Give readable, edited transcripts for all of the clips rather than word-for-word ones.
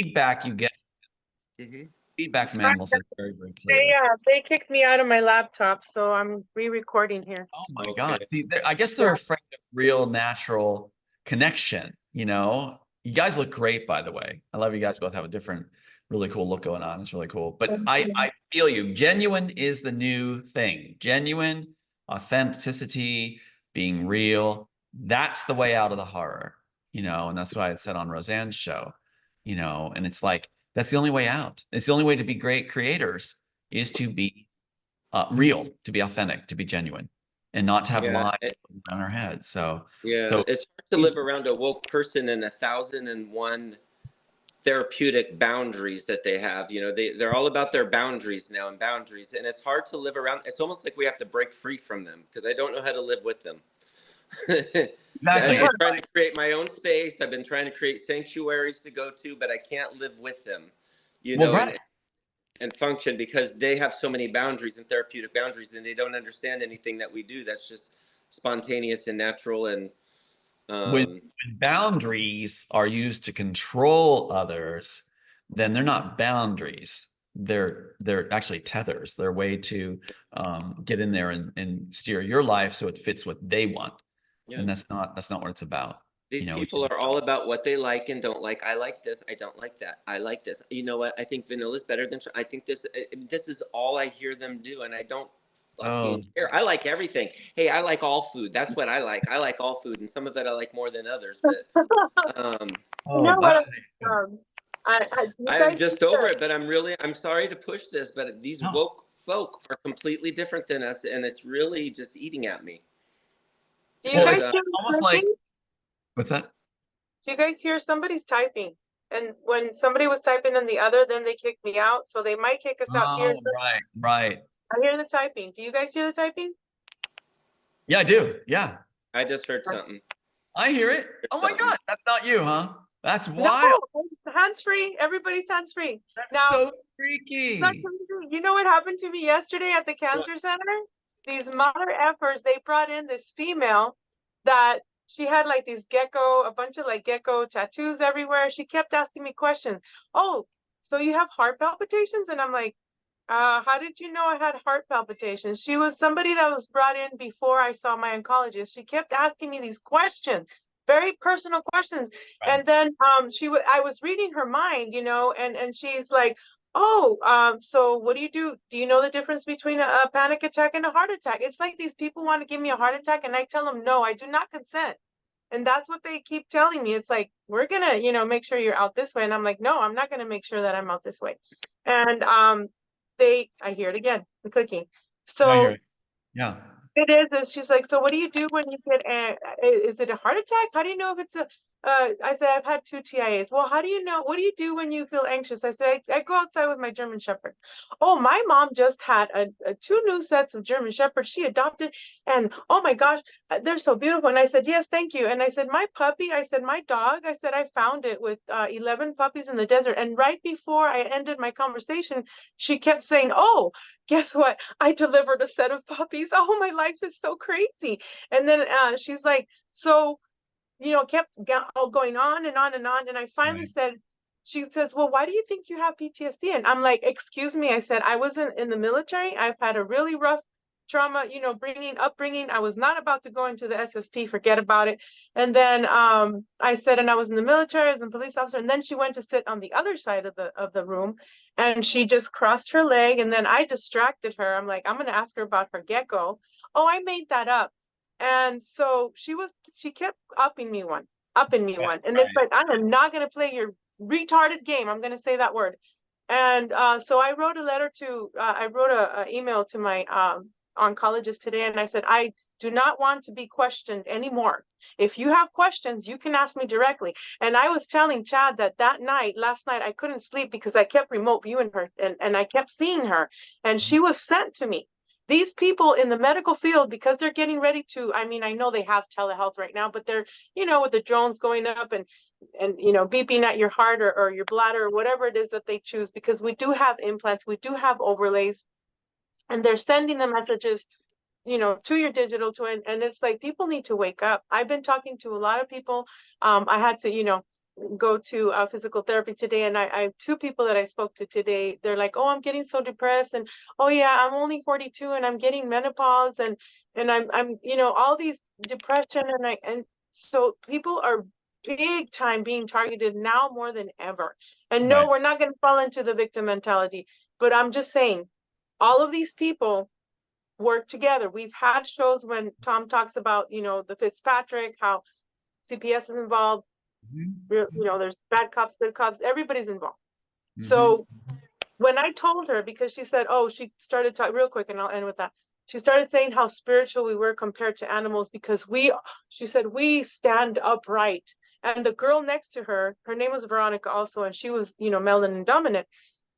feedback you get, feedback from animals is very, very clear. They kicked me out of my laptop, so I'm re-recording here. Oh my God. See, I guess they're afraid of real natural connection, you know? You guys look great, by the way. I love you guys both have a different, really cool look going on. It's really cool. But I feel you. Genuine is the new thing. Genuine, authenticity, being real. That's the way out of the horror, you know? And that's what I had said on Roseanne's show, you know? And it's like, that's the only way out. It's the only way to be great creators is to be real, to be authentic, to be genuine, and not to have lies on our heads. So it's hard to live around a woke person and 1,001 therapeutic boundaries that they have. You know, they're all about their boundaries now, and it's hard to live around. It's almost like we have to break free from them because I don't know how to live with them. Exactly. I'm trying to create my own space. I've been trying to create sanctuaries to go to, but I can't live with them, you know, and function because they have so many boundaries and therapeutic boundaries, and they don't understand anything that we do that's just spontaneous and natural. And when boundaries are used to control others, then they're not boundaries. They're actually tethers. They're a way to get in there and steer your life so it fits what they want. And that's not what it's about. These people are all about what they like and don't like. I like this. I don't like that. I like this. You know what? I think vanilla is better than. I think this is all I hear them do, and I don't fucking care. I like everything. Hey, I like all food. That's what I like. I like all food, and some of it I like more than others. But I'm just over it. But I'm sorry to push this, but these woke folk are completely different than us, and it's really just eating at me. Do you guys almost like. What's that? Do you guys hear somebody's typing? And when somebody was typing in the other, then they kicked me out. So they might kick us out here. Right. I hear the typing. Do you guys hear the typing? Yeah, I do. Yeah. I just heard something. I hear it. Oh my God. That's not you, huh? That's wild. No, hands-free. Everybody's hands-free. That's so freaky. You know what happened to me yesterday at the cancer center? These mother effers, they brought in this female that she had like these a bunch of like gecko tattoos everywhere. She kept asking me questions. Oh, so you have heart palpitations? And I'm like, how did you know I had heart palpitations? She was somebody that was brought in before I saw my oncologist. She kept asking me these questions, very personal questions. Right. And then I was reading her mind, you know, and she's like, oh, so what do you do? Do you know the difference between a panic attack and a heart attack? It's like these people want to give me a heart attack and I tell them, no, I do not consent. And that's what they keep telling me. It's like, we're going to, you know, make sure you're out this way. And I'm like, no, I'm not going to make sure that I'm out this way. And I hear it again, the clicking. So is she's like, so what do you do when you get is it a heart attack? How do you know if it's I said, I've had 2 TIAs. Well, how do you know? What do you do when you feel anxious? I said, I go outside with my German Shepherd. Oh, my mom just had 2 new sets of German Shepherds she adopted. And oh my gosh, they're so beautiful. And I said, yes, thank you. And I said, my puppy, I said, my dog, I said, I found it with 11 puppies in the desert. And right before I ended my conversation, she kept saying, oh, guess what? I delivered a set of puppies. Oh, my life is so crazy. And then she's like, so, you know, kept going on and on and on. And I finally said, she says, well, why do you think you have PTSD? And I'm like, excuse me. I said, I wasn't in the military. I've had a really rough trauma, you know, upbringing. I was not about to go into the SSP, forget about it. And then I said, and I was in the military as a police officer. And then she went to sit on the other side of the room and she just crossed her leg. And then I distracted her. I'm like, I'm going to ask her about her gecko. Oh, I made that up. And so she kept upping me one. And it's like, I am not going to play your retarded game. I'm going to say that word. And so I wrote an email to my oncologist today. And I said, I do not want to be questioned anymore. If you have questions, you can ask me directly. And I was telling Chad that last night, I couldn't sleep because I kept remote viewing her and I kept seeing her and she was sent to me. These people in the medical field, because they're getting ready to, I mean, I know they have telehealth right now, but they're, you know, with the drones going up and you know, beeping at your heart or your bladder or whatever it is that they choose, because we do have implants, we do have overlays, and they're sending the messages, you know, to your digital twin. And it's like, people need to wake up. I've been talking to a lot of people. I had to, you know, go to physical therapy today, and I two people that I spoke to today, they're like, oh, I'm getting so depressed, and oh yeah, I'm only 42 and I'm getting menopause, and I'm you know, all these depression, and so people are big time being targeted now more than ever. And no, Right. we're not going to fall into the victim mentality, but I'm just saying, all of these people work together. We've had shows when Tom talks about, you know, the Fitzpatrick, how CPS is involved. You know, there's bad cops, good cops, everybody's involved. So when I told her, because she said, oh, she started talking real quick, and I'll end with that. She started saying how spiritual we were compared to animals, because she said, we stand upright. And the girl next to her, her name was Veronica also, and she was, you know, melanin dominant.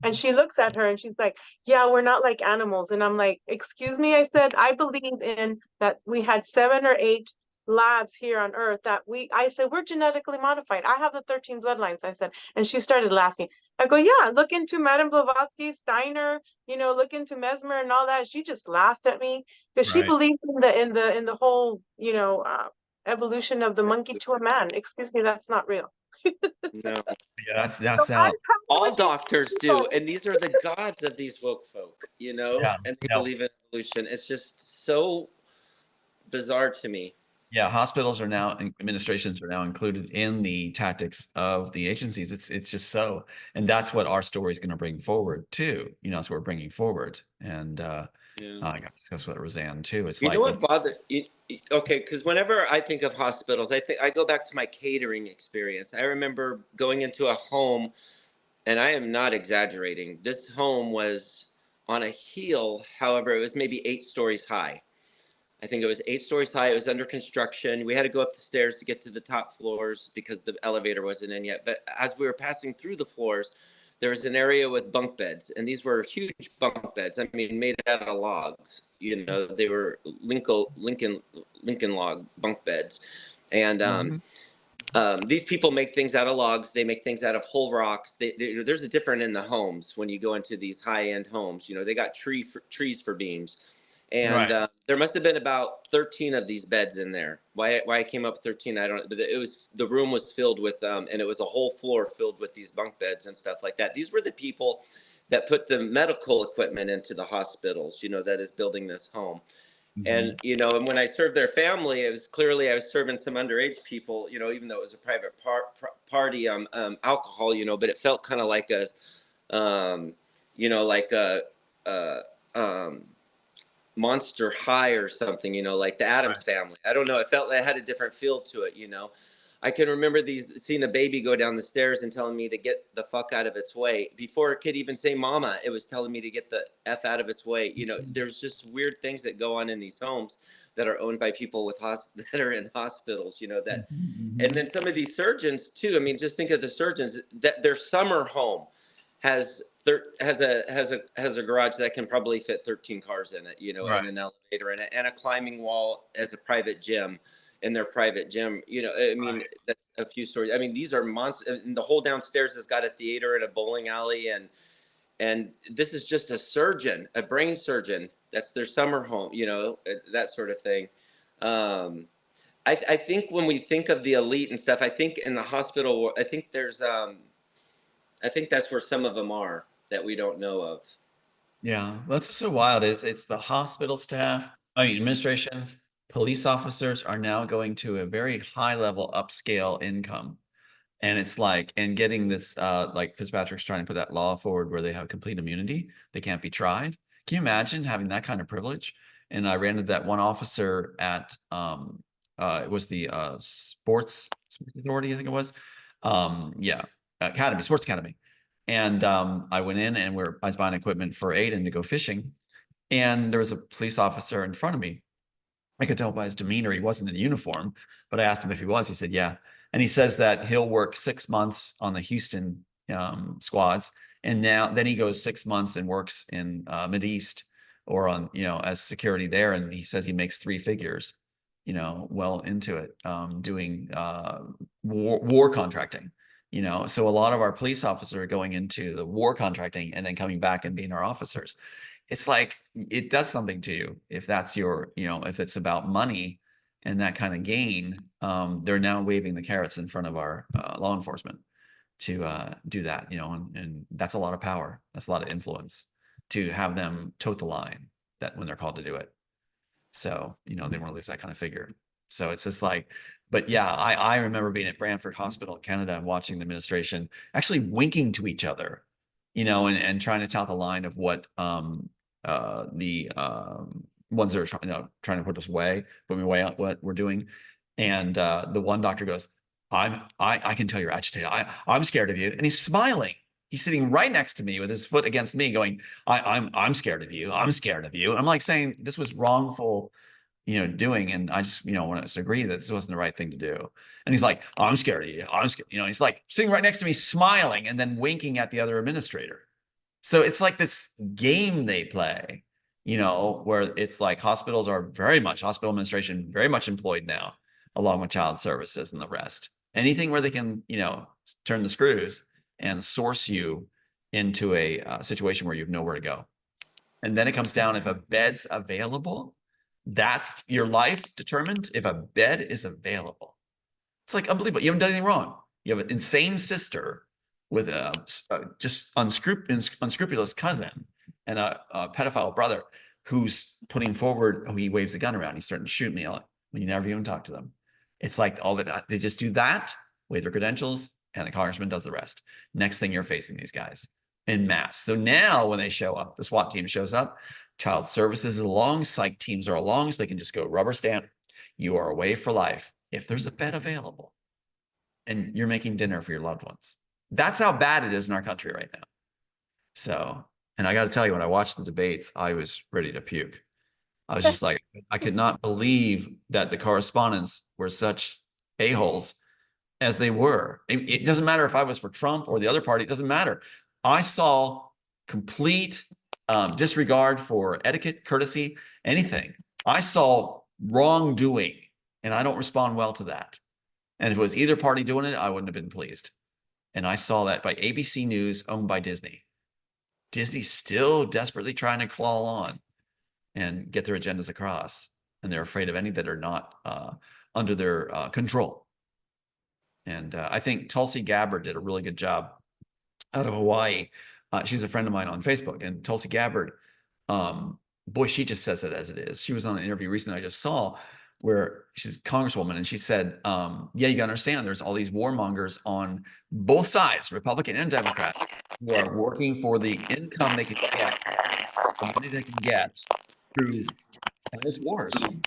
And she looks at her and she's like, yeah, we're not like animals. And I'm like, excuse me. I said, I believe in that we had 7 or 8 labs here on Earth that I said, we're genetically modified. I have the 13 bloodlines, I said. And she started laughing. I go, yeah, look into Madame Blavatsky, Steiner, you know, look into Mesmer and all that. She just laughed at me because she Right. believes in the whole, you know, evolution of the monkey to a man. Excuse me, that's not real. No. Yeah, So that's I'm out. coming All with these doctors do, people. and these are the gods of these woke folk, you know, Yeah. and they No. believe in evolution. It's just so bizarre to me. Yeah, hospitals are now, administrations are now included in the tactics of the agencies. It's just so, and that's what our story is going to bring forward too. You know, that's what we're bringing forward, and Yeah. I got to discuss with Roseanne too. It's You know like, what bothered you? Okay, because whenever I think of hospitals, I go back to my catering experience. I remember going into a home, and I am not exaggerating. This home was on a hill. However, it was maybe 8 stories high. I think it was 8 stories high. It was under construction. We had to go up the stairs to get to the top floors because the elevator wasn't in yet. But as we were passing through the floors, there was an area with bunk beds, and these were huge bunk beds. I mean, made out of logs. You know, they were Lincoln log bunk beds, and these people make things out of logs. They make things out of whole rocks. There's a different in the homes when you go into these high-end homes. You know, they got trees for beams, and right, there must have been about 13 of these beds in there. Why I came up with 13, I don't. But it was, the room was filled with and it was a whole floor filled with these bunk beds and stuff like that. These were the people that put the medical equipment into the hospitals. You know, that is building this home. And you know, and when I served their family, it was clearly I was serving some underage people. You know, even though it was a private party, alcohol. You know, but it felt kind of like a, you know, like a Monster High or something. You know, like the Addams Family. I don't know. It felt like it had a different feel to it. You know, I can remember seeing a baby go down the stairs and telling me to get the fuck out of its way. Before it could even say mama, it was telling me to get the F out of its way. You know, there's just weird things that go on in these homes that are owned by people with that are in hospitals, you know, that, and then some of these surgeons too. I mean, just think of the surgeons that their summer home has a garage that can probably fit 13 cars in it, you know, and an elevator and a climbing wall as a private gym in their private gym. You know, I mean, that's a few stories. I mean, these are monsters. And the whole downstairs has got a theater and a bowling alley, and this is just a surgeon, a brain surgeon. That's their summer home, you know, that sort of thing. I think when we think of the elite and stuff, I think in the hospital, I think there's I think that's where some of them are that we don't know of. Yeah, that's what's so wild is it's the hospital staff, I mean, administrations, police officers are now going to a very high level upscale income. And it's like, and getting this, like Fitzpatrick's trying to put that law forward where they have complete immunity, they can't be tried. Can you imagine having that kind of privilege? And I ran into that one officer at, it was the sports authority, I think it was. Yeah, academy, sports academy. And I went in and I was buying equipment for Aiden to go fishing. And there was a police officer in front of me. I could tell by his demeanor, he wasn't in uniform, but I asked him if he was. He said, yeah. And he says that he'll work 6 months on the Houston squads. And then he goes 6 months and works in Mideast or on, you know, as security there. And he says he makes 3 figures, you know, well into it, doing war contracting, you know. So a lot of our police officers are going into the war contracting and then coming back and being our officers. It's like, it does something to you if that's your, you know, if it's about money. and that kind of gain, they're now waving the carrots in front of our law enforcement to do that, you know, and that's a lot of power. That's a lot of influence to have them tote the line that when they're called to do it. So, you know, they want to lose that kind of figure. So it's just like, but yeah, I remember being at Brantford Hospital in Canada and watching the administration actually winking to each other, you know, and trying to tout the line of what the ones that are trying to put us away, put me away on what we're doing. And the one doctor goes, I can tell you're agitated. I'm scared of you. And he's smiling. He's sitting right next to me with his foot against me going, I'm scared of you. I'm scared of you. I'm like saying this was wrongful, you know, doing. And I just, you know, want to agree that this wasn't the right thing to do. And he's like, I'm scared of you. I'm scared. You know, he's like sitting right next to me, smiling and then winking at the other administrator. So it's like this game they play, you know, where it's like hospitals are hospital administration, very much employed now, along with child services and the rest. Anything where they can, you know, turn the screws and source you into a situation where you have nowhere to go. And then it comes down, if a bed's available, that's your life determined if a bed is available. It's like unbelievable. You haven't done anything wrong. You have an insane sister with a just unscrupulous cousin and a pedophile brother who's putting forward, he waves a gun around. He's starting to shoot me when you never even talk to them. It's like all that they just do that, waive their credentials, and the congressman does the rest. Next thing you're facing these guys en masse. So now when they show up, the SWAT team shows up, child services is along, psych teams are along, so they can just go rubber stamp. You are away for life if there's a bed available and you're making dinner for your loved ones. That's how bad it is in our country right now. So, and I got to tell you, when I watched the debates, I was ready to puke. I was just like, I could not believe that the correspondents were such a-holes as they were. It doesn't matter if I was for Trump or the other party, it doesn't matter. I saw complete disregard for etiquette, courtesy, anything. I saw wrongdoing, and I don't respond well to that. And if it was either party doing it, I wouldn't have been pleased. And I saw that by ABC News, owned by Disney. Disney's still desperately trying to claw on and get their agendas across. And they're afraid of any that are not under their control. And I think Tulsi Gabbard did a really good job out of Hawaii. She's a friend of mine on Facebook. And Tulsi Gabbard, boy, she just says it as it is. She was on an interview recently I just saw where she's a congresswoman, and she said, yeah, you gotta understand there's all these warmongers on both sides, Republican and Democrat, who are working for the income they can get, the money they can get through endless wars. You know?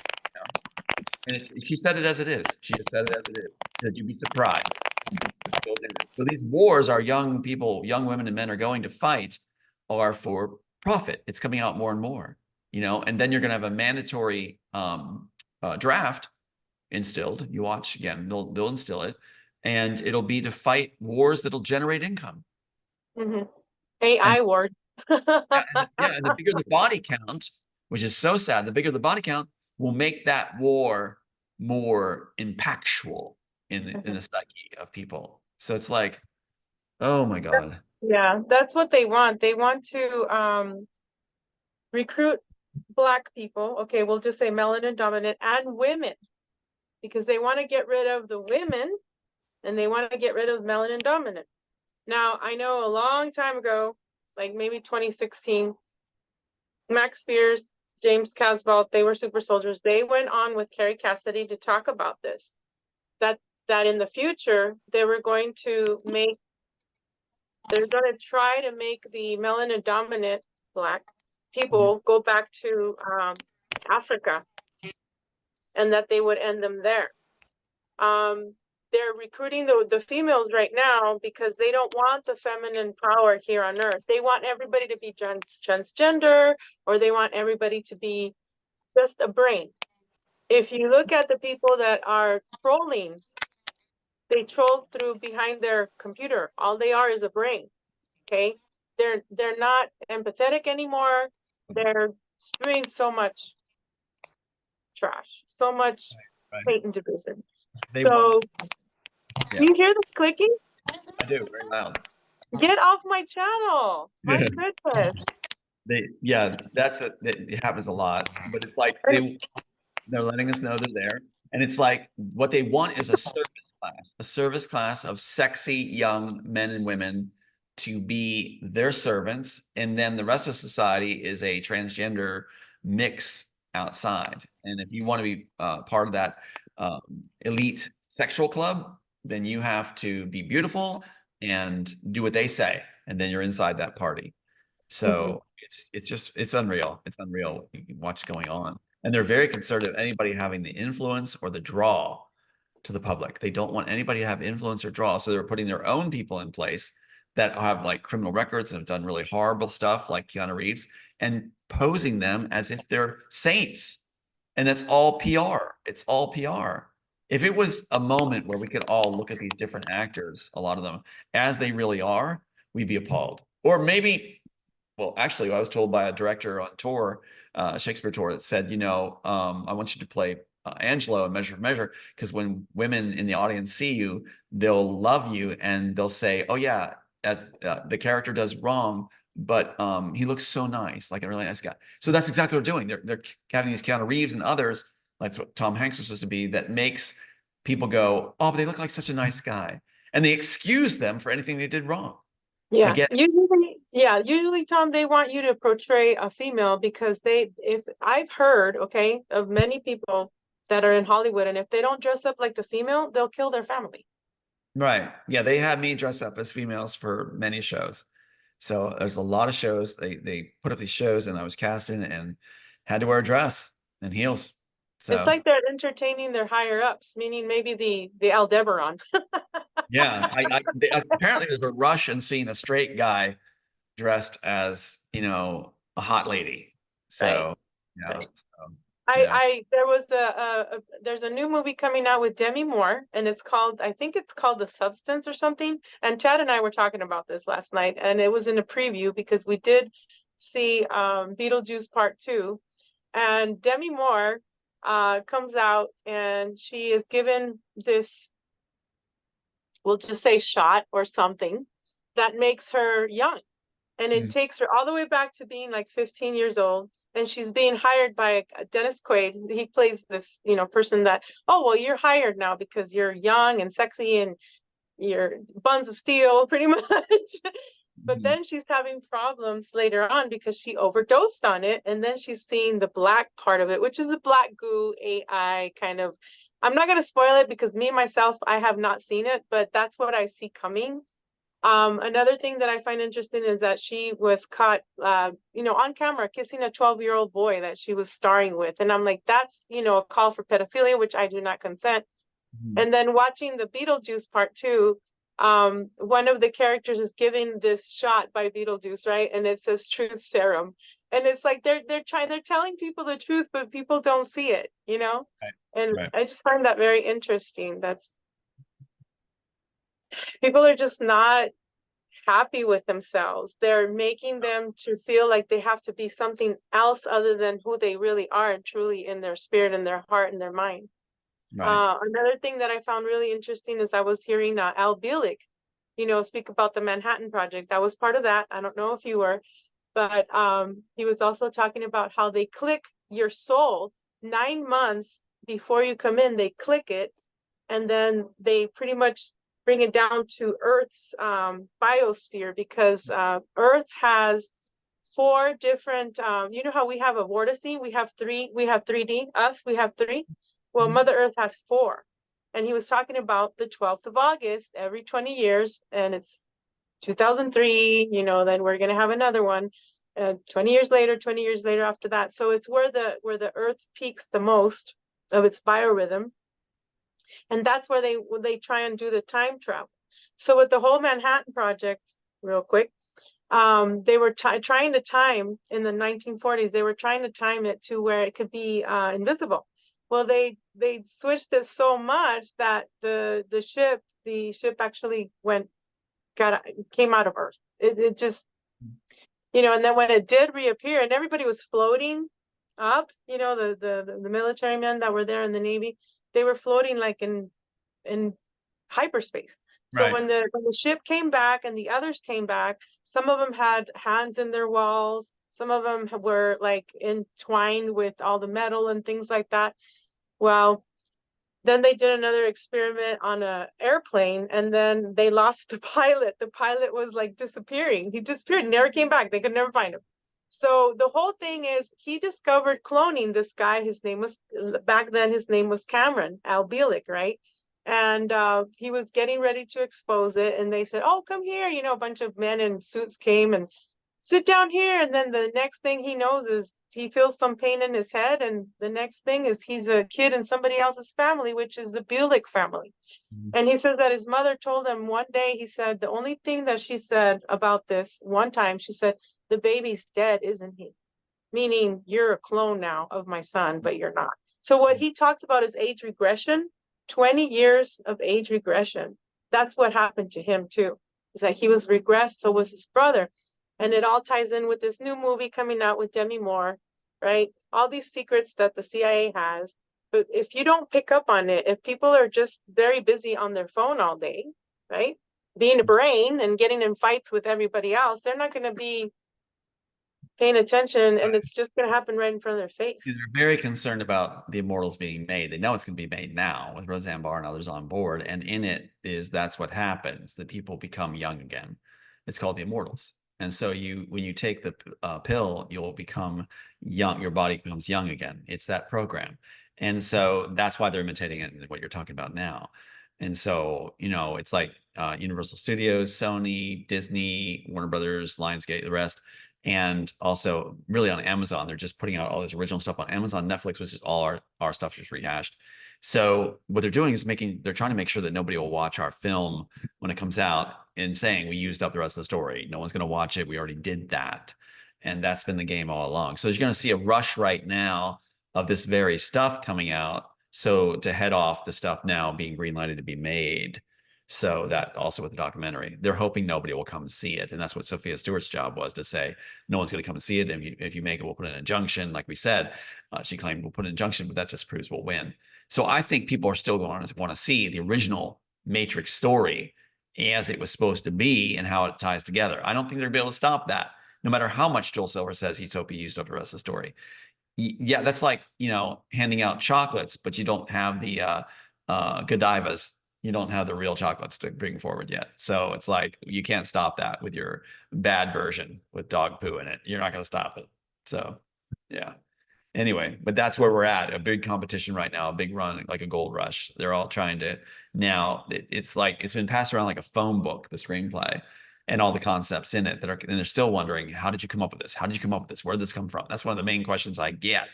And she said it as it is. She just said it as it is. That you'd be surprised. So these wars our young people, young women and men are going to fight are for profit. It's coming out more and more, you know, and then you're going to have a mandatory draft instilled. You watch again, they'll instill it, and it'll be to fight wars that'll generate income. Mm-hmm. AI wars. And the bigger the body count, which is so sad, the bigger the body count will make that war more impactful in the psyche of people. So it's like, oh my God. Yeah, that's what they want. They want to recruit Black people. Okay, we'll just say melanin dominant and women, because they want to get rid of the women and they want to get rid of melanin dominant. Now, I know a long time ago, like maybe 2016, Max Spears, James Casbolt, they were super soldiers. They went on with Carrie Cassidy to talk about this, that in the future, they're going to try to make the melanin dominant Black people go back to Africa, and that they would end them there. They're recruiting the females right now because they don't want the feminine power here on Earth. They want everybody to be transgender, or they want everybody to be just a brain. If you look at the people that are trolling, they troll through behind their computer. All they are is a brain. Okay, they're not empathetic anymore. They're spewing so much trash, so much hate and division. Do you hear the clicking? I do, very loud. Get off my channel! My goodness. It happens a lot, but it's like they're letting us know they're there, And it's like what they want is a service class of sexy young men and women to be their servants. And then the rest of society is a transgender mix outside. And if you want to be part of that elite sexual club, then you have to be beautiful and do what they say. And then you're inside that party. So it's unreal. It's unreal what's going on. And they're very conservative. Anybody having the influence or the draw to the public. They don't want anybody to have influence or draw. So they're putting their own people in place that have like criminal records and have done really horrible stuff like Keanu Reeves and posing them as if they're saints. And that's all PR. It's all PR. If it was a moment where we could all look at these different actors, a lot of them, as they really are, we'd be appalled. Or maybe, well, actually, I was told by a director on tour, Shakespeare tour, that said, I want you to play Angelo in Measure for Measure, because when women in the audience see you, they'll love you and they'll say, oh yeah, as the character does wrong, but he looks so nice, like a really nice guy. So that's exactly what they're doing. They're having these Keanu Reeves and others, like what Tom Hanks was supposed to be, that makes people go, oh, but they look like such a nice guy. And they excuse them for anything they did wrong. Yeah, Again, usually, Tom, they want you to portray a female because if I've heard, okay, of many people that are in Hollywood, and if they don't dress up like the female, they'll kill their family. right. Yeah, they had me dress up as females for many shows. So there's a lot of shows. They put up these shows and I was casting and had to wear a dress and heels. It's So like they're entertaining their higher ups, meaning maybe the Aldebaran. yeah, apparently there's a rush in seeing a straight guy dressed as, a hot lady. Right. So yeah. Right. So, yeah. There was there's a new movie coming out with Demi Moore, and I think it's called The Substance or something. And Chad and I were talking about this last night, and it was in a preview because we did see Beetlejuice Part 2, and Demi Moore comes out and she is given this, we'll just say, shot or something that makes her young. And it takes her all the way back to being like 15 years old. And she's being hired by Dennis Quaid. He plays this, person that, oh, well, you're hired now because you're young and sexy and you're buns of steel, pretty much. But then she's having problems later on because she overdosed on it. And then she's seeing the black part of it, which is a black goo AI kind of. I'm not going to spoil it because me, myself, I have not seen it, but that's what I see coming. Another thing that I find interesting is that she was caught, on camera kissing a 12-year-old boy that she was starring with. And I'm like, that's, a call for pedophilia, which I do not consent. And then watching the Beetlejuice Part 2, one of the characters is giving this shot by Beetlejuice, right? And it says truth serum. And it's like they're telling people the truth, but people don't see it, Right. And Right. I just find that very interesting. People are just not happy with themselves. They're making them to feel like they have to be something else other than who they really are and truly in their spirit and their heart and their mind. Right. Another thing that I found really interesting is I was hearing Al Bielek, speak about the Manhattan Project. I was part of that. I don't know if you were, but he was also talking about how they click your soul 9 months before you come in. They click it, and then they pretty much bring it down to Earth's biosphere, because Earth has 4 different, how we have a vortice, we have 3D, we have 3. Well, Mother Earth has 4. And he was talking about the 12th of August every 20 years, and it's 2003, then we're going to have another one 20 years later after that. So it's where the Earth peaks the most of its biorhythm. And that's where they try and do the time travel. So with the whole Manhattan Project, real quick, they were trying to time, in the 1940s, they were trying to time it to where it could be invisible. Well, they switched it so much that the ship actually came out of Earth. It just, and then when it did reappear and everybody was floating up, the military men that were there in the Navy, they were floating like in hyperspace. So Right. when the ship came back and the others came back, some of them had hands in their walls. Some of them were like entwined with all the metal and things like that. Well, Then they did another experiment on a airplane, and then they lost the pilot. The pilot was like disappearing. He disappeared, never came back. They could never find him. So the whole thing is he discovered cloning this guy. His name was, back then, his name was Cameron Albielic, right? And he was getting ready to expose it. And they said, oh, come here. You know, a bunch of men in suits came and sit down here. And then the next thing he knows is he feels some pain in his head. And the next thing is he's a kid in somebody else's family, which is the Bulick family. And he says that his mother told him one day, he said, the only thing that she said about this one time, she said, the baby's dead, isn't he? Meaning you're a clone now of my son, but you're not. So what he talks about is age regression, 20 years of age regression. That's what happened to him too, is that he was regressed, so was his brother. And it all ties in with this new movie coming out with Demi Moore, right? All these secrets that the CIA has. But if you don't pick up on it, if people are just very busy on their phone all day, right? Being a brain and getting in fights with everybody else, they're not going to be paying attention, and it's just going to happen right in front of their face. They're very concerned about the Immortals being made. They know it's going to be made now with Roseanne Barr and others on board. And in it is, that's what happens. The people become young again. It's called the Immortals. And so when you take the pill, you'll become young. Your body becomes young again. It's that program. And so that's why they're imitating it in what you're talking about now. And so, you know, it's like Universal Studios, Sony, Disney, Warner Brothers, Lionsgate, the rest. And also really on Amazon, they're just putting out all this original stuff on Amazon, Netflix, which is all our stuff just rehashed. So what they're doing is they're trying to make sure that nobody will watch our film when it comes out and saying we used up the rest of the story. No one's going to watch it. We already did that. And that's been the game all along. So you're going to see a rush right now of this very stuff coming out. So to head off the stuff now being greenlighted to be made. So that also with the documentary, they're hoping nobody will come and see it. And that's what Sophia Stewart's job was, to say, no one's going to come and see it. And if you make it, we'll put an injunction. Like we said, she claimed we'll put an injunction, but that just proves we'll win. So I think people are still going to want to see the original Matrix story as it was supposed to be and how it ties together. I don't think they're going to be able to stop that, no matter how much Joel Silver says he's hoping he used up the rest of the story. Yeah, that's like, you know, handing out chocolates, but you don't have the Godivas. You don't have the real chocolates to bring forward yet. So it's like, you can't stop that with your bad version with dog poo in it. You're not going to stop it. So, yeah. Anyway, but that's where we're at. A big competition right now, a big run, like a gold rush. They're all trying to now, it's like, it's been passed around like a phone book, the screenplay and all the concepts in it and they're still wondering, how did you come up with this? How did you come up with this? Where did this come from? That's one of the main questions I get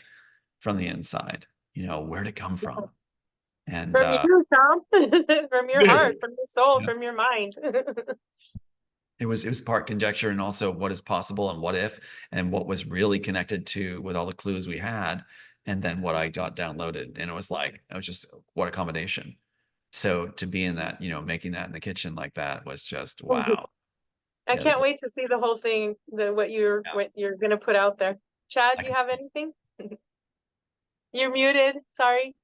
from the inside. You know, where'd it come from? And from you, Tom, from your heart, from your soul, from your mind. It was part conjecture and also what is possible and what if and what was really connected to with all the clues we had, and then what I got downloaded, and it was just what a combination. So to be in that, you know, making that in the kitchen like that was just wow. I can't wait to see the whole thing, what you're gonna put out there. Chad, do you have anything? You're muted. Sorry.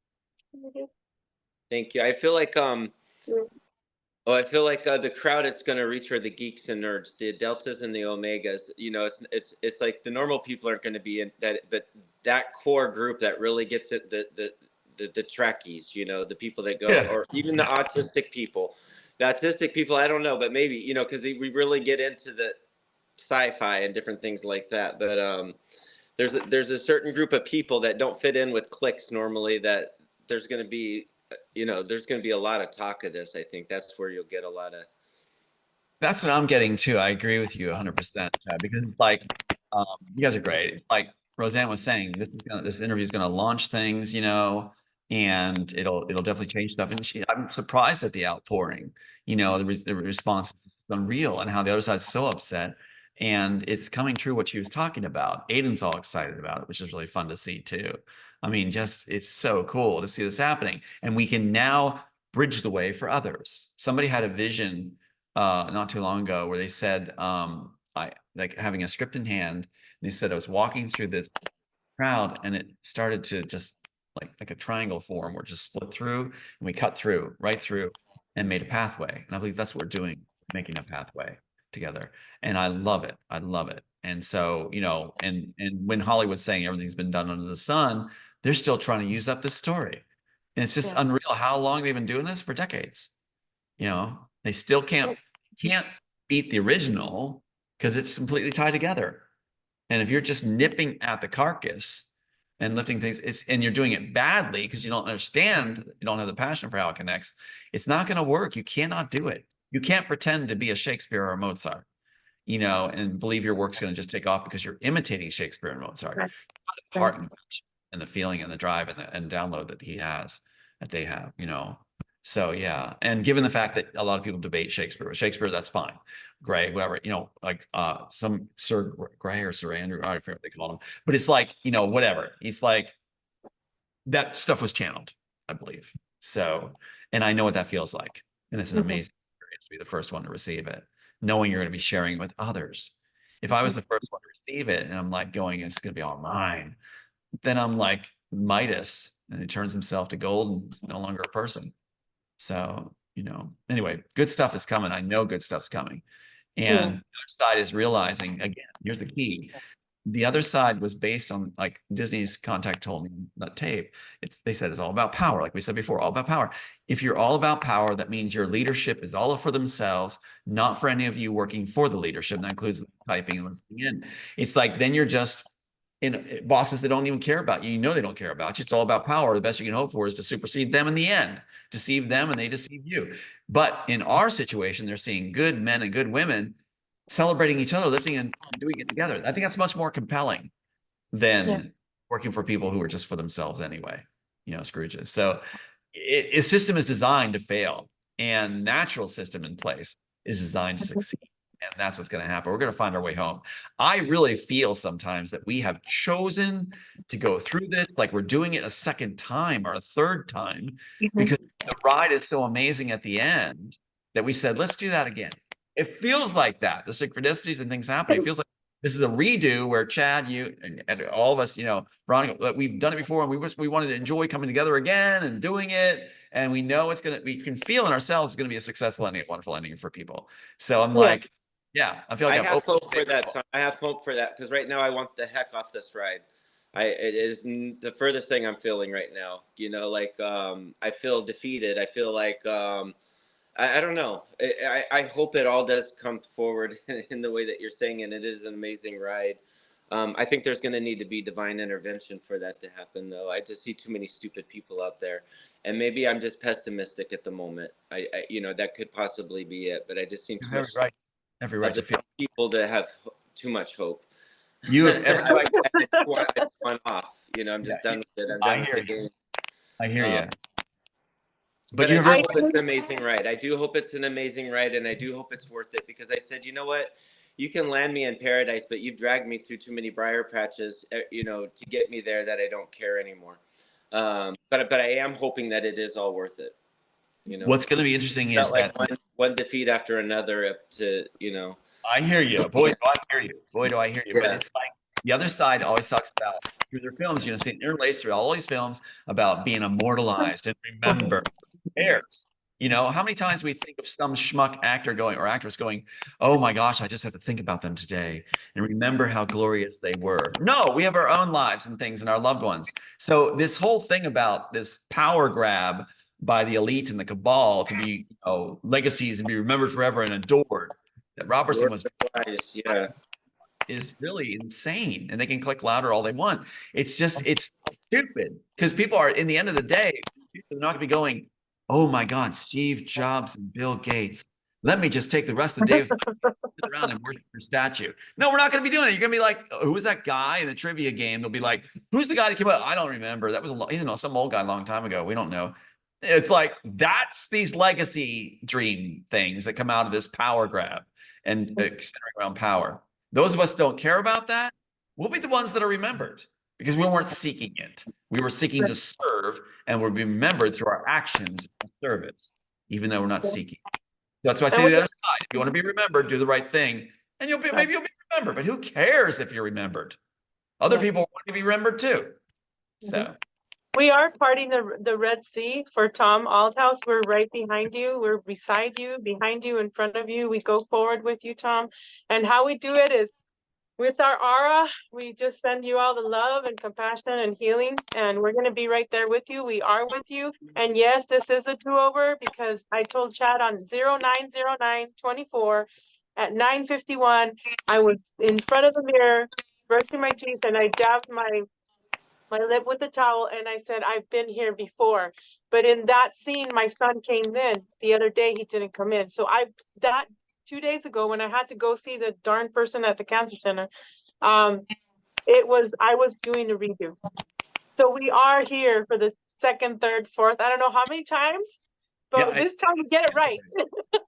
Thank you. I feel like I feel like the crowd it's going to reach are the geeks and nerds, the deltas and the omegas. You know, it's like the normal people aren't going to be in that, but that core group that really gets it, the Trekkies, you know, the people that go, or even the autistic people. The autistic people, I don't know, but maybe, you know, because we really get into the sci-fi and different things like that. But there's a certain group of people that don't fit in with cliques normally, that there's going to be, you know, there's going to be a lot of talk of this. I think that's where you'll get a lot of. That's what I'm getting to. I agree with you 100%, because it's like, you guys are great. It's like Roseanne was saying, this interview is going to launch things, you know, and it'll definitely change stuff. And I'm surprised at the outpouring, you know, the response is unreal, and how the other side's so upset. And it's coming true what she was talking about. Aiden's all excited about it, which is really fun to see too. I mean, it's so cool to see this happening. And we can now bridge the way for others. Somebody had a vision not too long ago where they said, I like having a script in hand, and they said I was walking through this crowd and it started to just like a triangle form where it just split through, and we cut through, right through, and made a pathway. And I believe that's what we're doing, making a pathway together. And I love it. I love it. And so, you know, and when Hollywood's saying everything's been done under the sun, they're still trying to use up this story. And it's just Yeah. unreal how long they've been doing this for decades. You know, they still can't beat the original because it's completely tied together. And if you're just nipping at the carcass and lifting things, and you're doing it badly because you don't understand, you don't have the passion for how it connects, it's not going to work. You cannot do it. You can't pretend to be a Shakespeare or a Mozart, you know, and believe your work's going to just take off because you're imitating Shakespeare and Mozart. Right. The heart and the feeling and the drive and download that that they have, you know. So yeah, and given the fact that a lot of people debate Shakespeare, that's fine. Gray, whatever, you know, like some Sir Gray or Sir Andrew, I forget what they call him, but it's like, you know, whatever. He's like, that stuff was channeled, I believe. So, and I know what that feels like. And it's an amazing experience to be the first one to receive it, knowing you're going to be sharing it with others. If I was the first one to receive it and I'm like going, it's going to be all mine, then I'm like Midas and he turns himself to gold and is no longer a person. So, you know, anyway, good stuff is coming. I know good stuff's coming. And the other side is realizing, again, here's the key. The other side was based on, like, Disney's contact told me on that tape. They said it's all about power. Like we said before, all about power. If you're all about power, that means your leadership is all for themselves, not for any of you working for the leadership. That includes typing and listening in. It's like, then you're just in bosses that don't even care about you. You know, they don't care about you. It's all about power. The best you can hope for is to supersede them in the end, deceive them, and they deceive you. But in our situation, they're seeing good men and good women celebrating each other, lifting and doing it together. I think that's much more compelling than working for people who are just for themselves anyway, you know, Scrooges. So a system is designed to fail, and natural system in place is designed to succeed. And that's what's going to happen. We're going to find our way home. I really feel sometimes that we have chosen to go through this, like we're doing it a second time or a third time, because the ride is so amazing at the end that we said, let's do that again. It feels like that. The synchronicities and things happen. It feels like this is a redo where Chad, you, and all of us, you know, Veronica, we've done it before, and we wanted to enjoy coming together again and doing it. And we know we can feel in ourselves it's going to be a successful ending, a wonderful ending for people. So I'm like, yeah, I feel like I have hope for that. Tom. I have hope for that because right now I want the heck off this ride. It is the furthest thing I'm feeling right now. You know, like I feel defeated. I feel like I don't know. I hope it all does come forward in the way that you're saying, and it is an amazing ride. I think there's going to need to be divine intervention for that to happen, though. I just see too many stupid people out there, and maybe I'm just pessimistic at the moment. You know, that could possibly be it, but I just seem too much every right to feel people to have too much hope. You have every right. I want one off. You know, I'm just done with it. I'm done with the game. I hear you. But I hope it's an amazing ride. I do hope it's an amazing ride, and I do hope it's worth it because I said, you know what? You can land me in paradise, but you've dragged me through too many briar patches, you know, to get me there that I don't care anymore. But I am hoping that it is all worth it. You know, what's going to be interesting is like that one defeat after another up to, you know. I hear you. Boy, do I hear you. Boy, do I hear you. Yeah. But it's like the other side always talks about through their films. You're going to see interlaced through all these films about being immortalized and remember. Who cares? You know, how many times we think of some schmuck actor going or actress going, oh my gosh, I just have to think about them today and remember how glorious they were. No, we have our own lives and things and our loved ones. So this whole thing about this power grab by the elite and the cabal to be, you know, legacies and be remembered forever and adored, that Robertson was is really insane, and they can click louder all they want. It's just, it's stupid because people are, in the end of the day, they're not gonna be going, oh my God, Steve Jobs and Bill Gates. Let me just take the rest of the day sit around and worship your statue. No, we're not gonna be doing it. You're gonna be like, who was that guy in the trivia game? They'll be like, who's the guy that came out? I don't remember. That was you know, some old guy a long time ago. We don't know. It's like, that's these legacy dream things that come out of this power grab and centering around power. Those of us don't care about that. We'll be the ones that are remembered because we weren't seeking it. We were seeking to serve, and we'll be remembered through our actions of service, even though we're not seeking. That's why I say the other side. If you want to be remembered, do the right thing, and maybe you'll be remembered. But who cares if you're remembered? Other people want to be remembered too. So. We are parting the Red Sea for Tom Althouse. We're right behind you. We're beside you, behind you, in front of you. We go forward with you, Tom. And how we do it is with our aura, we just send you all the love and compassion and healing, and we're going to be right there with you. We are with you. And yes, this is a do-over because I told Chad on 090924 at 9:51, I was in front of the mirror brushing my teeth, and I dabbed my lip with a towel, and I said, I've been here before. But in that scene, my son came in the other day. He didn't come in. So that 2 days ago, when I had to go see the darn person at the cancer center, I was doing a redo. So we are here for the second, third, fourth. I don't know how many times, but this time we get it right.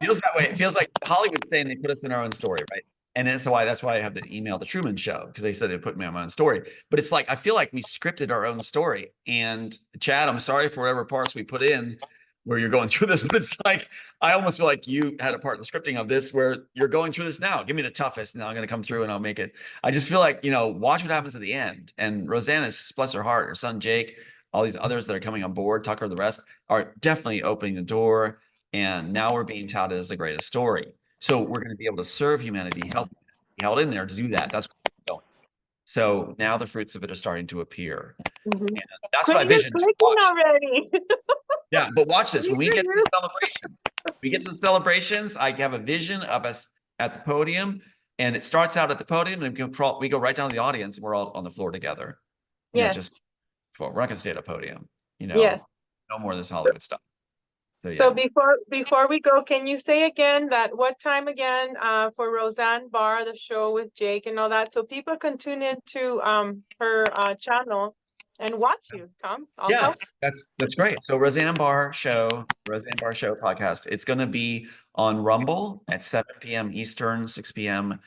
Feels that way. It feels like Hollywood's saying they put us in our own story, right? And that's why I have the email, the Truman Show, because they said they put me on my own story. But it's like I feel like we scripted our own story. And Chad, I'm sorry for whatever parts we put in where you're going through this, but it's like I almost feel like you had a part in the scripting of this where you're going through this now. Give me the toughest, and I'm going to come through and I'll make it. I just feel like, watch what happens at the end. And Rosanne is, bless her heart, her son Jake, all these others that are coming on board, Tucker, the rest are definitely opening the door. And now we're being touted as the greatest story. So we're going to be able to serve humanity, help be held in there to do that. That's where it's going. So now the fruits of it are starting to appear. And that's what I visioned. Already. Yeah, but watch this. When we get to celebrations, I have a vision of us at the podium, and it starts out at the podium, and we go right down to the audience, and we're all on the floor together. Yes. We're not going to stay at a podium. Yes. No more of this Hollywood stuff. So before we go, can you say again that what time again for Rosanne Barr, the show with Jake and all that, so people can tune into her channel and watch you, Tom Althouse? Yeah, that's great. So Rosanne Barr Show podcast. It's going to be on Rumble at 7 p.m. Eastern, 6 p.m.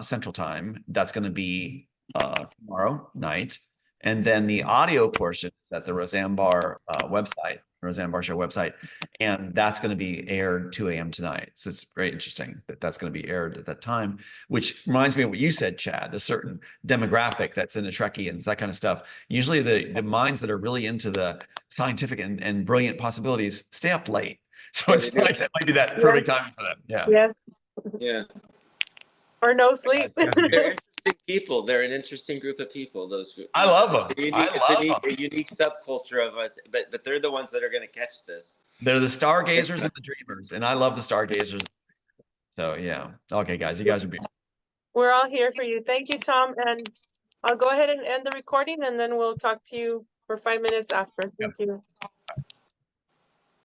Central Time. That's going to be tomorrow night. And then the audio portion is at the Rosanne Barr website, Rosanne Barr Show website. And that's going to be aired 2 a.m. tonight. So it's very interesting that that's going to be aired at that time, which reminds me of what you said, Chad, the certain demographic that's in the Trekkians, that kind of stuff. Usually the minds that are really into the scientific and brilliant possibilities stay up late. So it's like that might be that perfect time for them. Yeah. Yes. Yeah. Or no sleep. They're interesting people. They're an interesting group of people. Those groups. I love them. It's a unique subculture of us, but they're the ones that are going to catch this. They're the stargazers and the dreamers, and I love the stargazers. So yeah. Okay, guys, you guys are beautiful. We're all here for you. Thank you, Tom. And I'll go ahead and end the recording, and then we'll talk to you for 5 minutes after. Thank you.